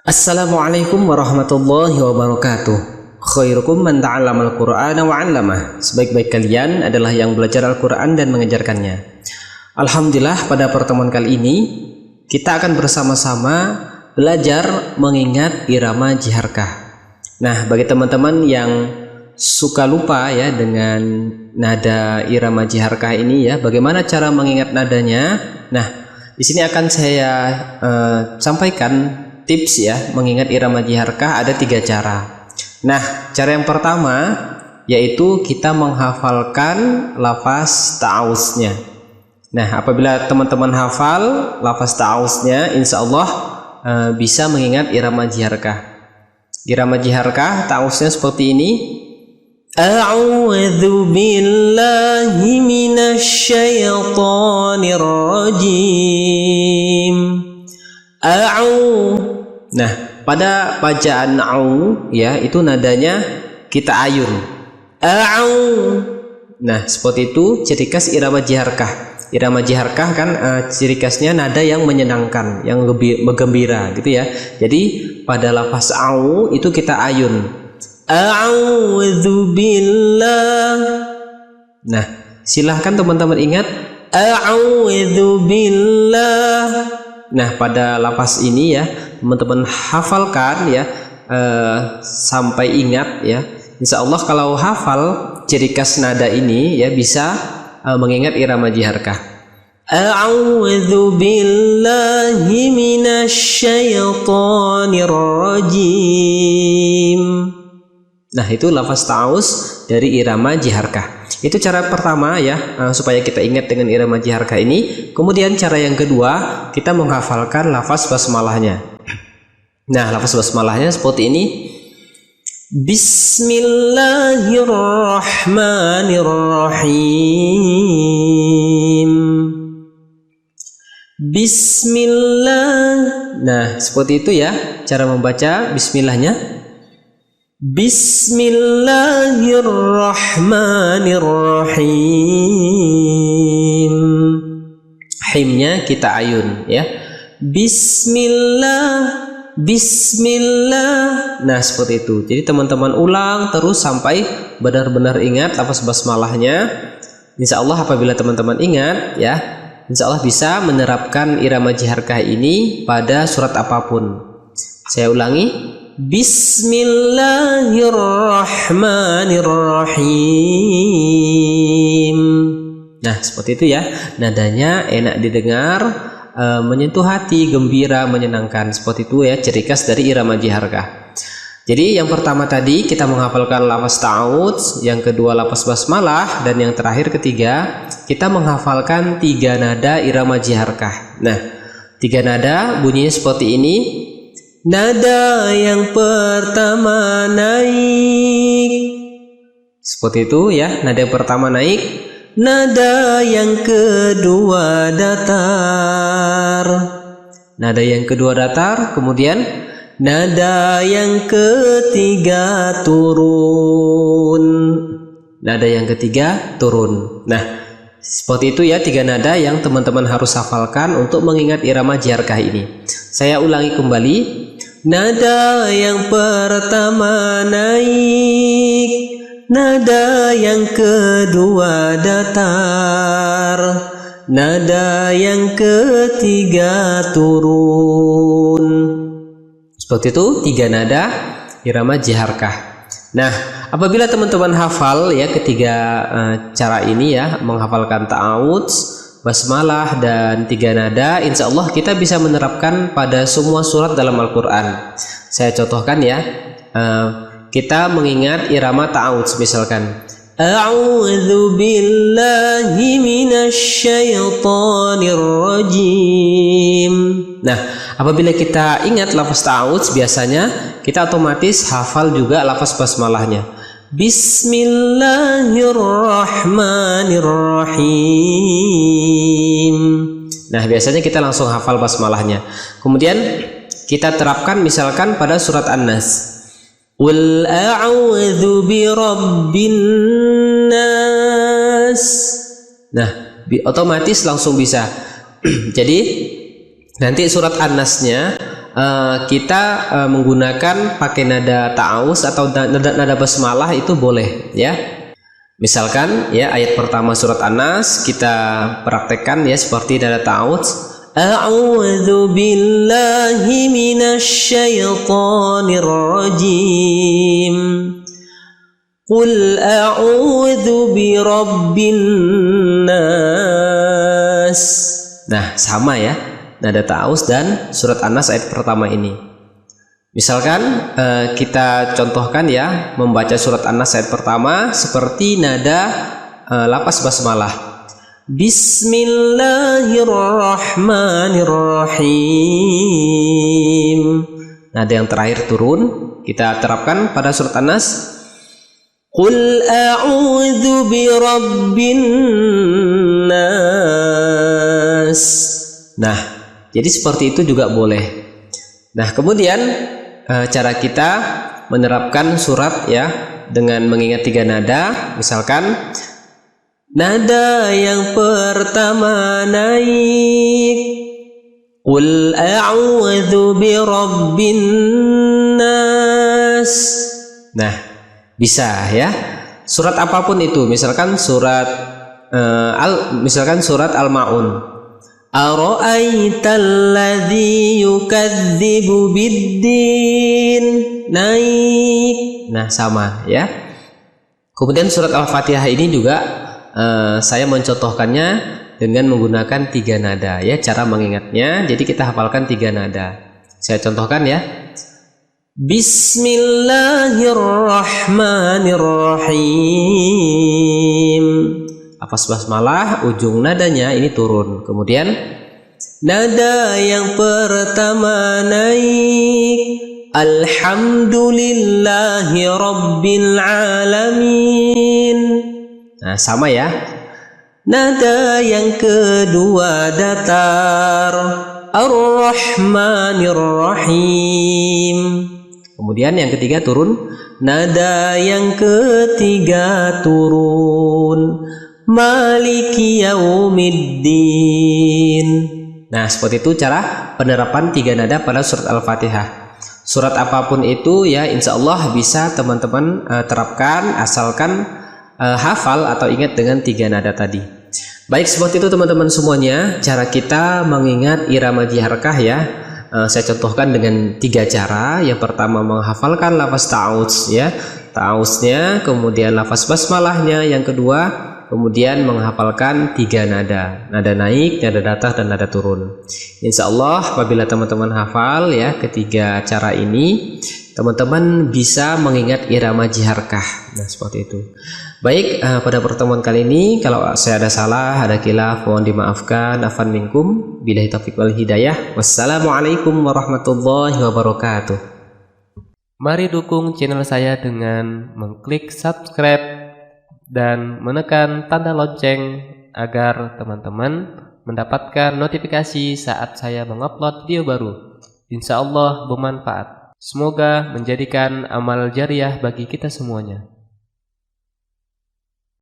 Assalamualaikum warahmatullahi wabarakatuh. Khairukum man ta'allamal Qur'ana wa 'allamah. Sebaik-baik kalian adalah yang belajar Al-Qur'an dan mengajarkannya. Alhamdulillah, pada pertemuan kali ini kita akan bersama-sama belajar mengingat irama jiharkah. Nah, bagi teman-teman yang suka lupa ya dengan nada irama jiharkah ini ya, bagaimana cara mengingat nadanya? Nah, di sini akan saya sampaikan tips ya mengingat irama jiharkah. Ada 3 cara. Nah, cara yang pertama yaitu kita menghafalkan lafaz ta'awuznya. Nah, apabila teman-teman hafal lafaz ta'awuznya, insya Allah bisa mengingat irama jiharkah. Irama jiharkah ta'awuznya seperti ini. A'udzu billahi minasyaitonir rajim. Nah, pada bacaan au ya, itu nadanya kita ayun. Nah, seperti itu ciri khas irama jiharkah. Irama jiharkah kan ciri khasnya nada yang menyenangkan, yang gembira gitu ya. Jadi pada lafaz au itu kita ayun. A'udzu billah. Nah, silahkan teman-teman ingat a'udzu billah. Nah, pada lafaz ini ya teman-teman hafalkan ya sampai ingat ya. Insya Allah kalau hafal ciri khas nada ini ya bisa mengingat irama jiharkah. A'udzu billahi minasyaitonir rajim. Nah, itu lafaz ta'awuz dari irama jiharkah. Itu cara pertama ya, supaya kita ingat dengan irama jiharkah ini. Kemudian cara yang kedua, kita menghafalkan lafaz basmalahnya. Nah, lafaz basmalahnya seperti ini. Bismillahirrahmanirrahim. Bismillah. Nah, seperti itu ya cara membaca bismillahnya. Bismillahirrahmanirrahim. Himnya kita ayun ya. Bismillah, bismillah. Nah, seperti itu. Jadi teman-teman ulang terus sampai benar-benar ingat lafaz basmalahnya. Insya Allah apabila teman-teman ingat ya, insya Allah bisa menerapkan irama jiharkah ini pada surat apapun. Saya ulangi. Bismillahirrahmanirrahim. Nah, seperti itu ya. Nadanya enak didengar, menyentuh hati, gembira, menyenangkan. Seperti itu ya ciri khas dari irama jiharkah. Jadi yang pertama tadi kita menghafalkan lafaz ta'awuz, yang kedua lafaz basmalah, dan yang terakhir ketiga kita menghafalkan 3 nada irama jiharkah. Nah, 3 nada bunyinya seperti ini. Nada yang pertama naik. Seperti itu ya, nada yang pertama naik. Nada yang kedua datar. Nada yang kedua datar, kemudian nada yang ketiga turun. Nada yang ketiga turun. Nah, seperti itu ya 3 nada yang teman-teman harus hafalkan untuk mengingat irama jiharkah ini. Saya ulangi kembali. Nada yang pertama naik, nada yang kedua datar, nada yang ketiga turun. Seperti itu 3 nada irama jiharkah. Nah, apabila teman-teman hafal ya ketiga cara ini ya, menghafalkan ta'awuz, basmalah, dan 3 nada, insya Allah kita bisa menerapkan pada semua surat dalam Al-Quran. Saya contohkan ya, kita mengingat irama ta'awuz misalkan. A'udzu billahi minasyaitonir rajim. Nah, apabila kita ingat lafaz ta'awuz, biasanya kita otomatis hafal juga lafaz basmalahnya. Bismillahirrahmanirrahim. Nah, biasanya kita langsung hafal basmalahnya. Kemudian kita terapkan misalkan pada surat An-Nas. Qul a'udzu birabbin nas. Nah, otomatis langsung bisa. Jadi nanti surat An-Nasnya kita menggunakan pakai nada ta'awuz atau nada basmalah itu boleh ya. Misalkan ya ayat pertama surat An-Nas kita praktekkan ya seperti nada ta'awuz. A'udzu billahi minasyaitonir rajim. Qul a'udzu birabbin nas. Nah, sama ya. Nada ta'awuz dan surat An-Nas ayat pertama ini. Misalkan kita contohkan ya membaca surat An-Nas ayat pertama seperti nada lapas basmalah. Bismillahirrahmanirrahim. Nada yang terakhir turun, kita terapkan pada surat An-Nas. Qul a'udzu birabbin nas. Nah, jadi seperti itu juga boleh. Nah, kemudian cara kita menerapkan surat ya dengan mengingat 3 nada. Misalkan nada yang pertama naik, qul a'udzu birabbin nas. Nah, bisa ya surat apapun itu, misalkan surat Al-Ma'un. Ara'aitalladzi yukadzibu biddin, naik. Nah, sama ya. Kemudian surat Al-Fatihah ini juga saya mencontohkannya dengan menggunakan 3 nada ya, cara mengingatnya. Jadi kita hafalkan 3 nada. Saya contohkan ya. Bismillahirrahmanirrahim. Lafaz basmalah ujung nadanya ini turun. Kemudian nada yang pertama naik, alhamdulillahi rabbil alamin. Nah, sama ya. Nada yang kedua datar, ar-rahmanir-rahim. Kemudian yang ketiga turun, nada yang ketiga turun, maliki yaumiddin. Nah, seperti itu cara penerapan 3 nada pada surat Al-Fatihah. Surat apapun itu ya insya Allah bisa teman-teman terapkan asalkan hafal atau ingat dengan 3 nada tadi. Baik, seperti itu teman-teman semuanya cara kita mengingat irama jiharkah ya. Saya contohkan dengan 3 cara. Yang pertama menghafalkan lafaz ta'awuz ya, ta'awuznya, kemudian lafaz basmalahnya. Yang kedua kemudian menghafalkan 3 nada, nada naik, nada datar, dan nada turun. Insya Allah apabila teman-teman hafal ya ketiga cara ini, teman-teman bisa mengingat irama jiharkah. Nah, seperti itu. Baik, pada pertemuan kali ini kalau saya ada salah, ada khilaf, mohon dimaafkan. Afwan minkum, billahi taufiq wal hidayah. Wassalamualaikum warahmatullahi wabarakatuh. Mari dukung channel saya dengan mengklik subscribe dan menekan tanda lonceng agar teman-teman mendapatkan notifikasi saat saya mengupload video baru. Insya Allah bermanfaat. Semoga menjadikan amal jariah bagi kita semuanya.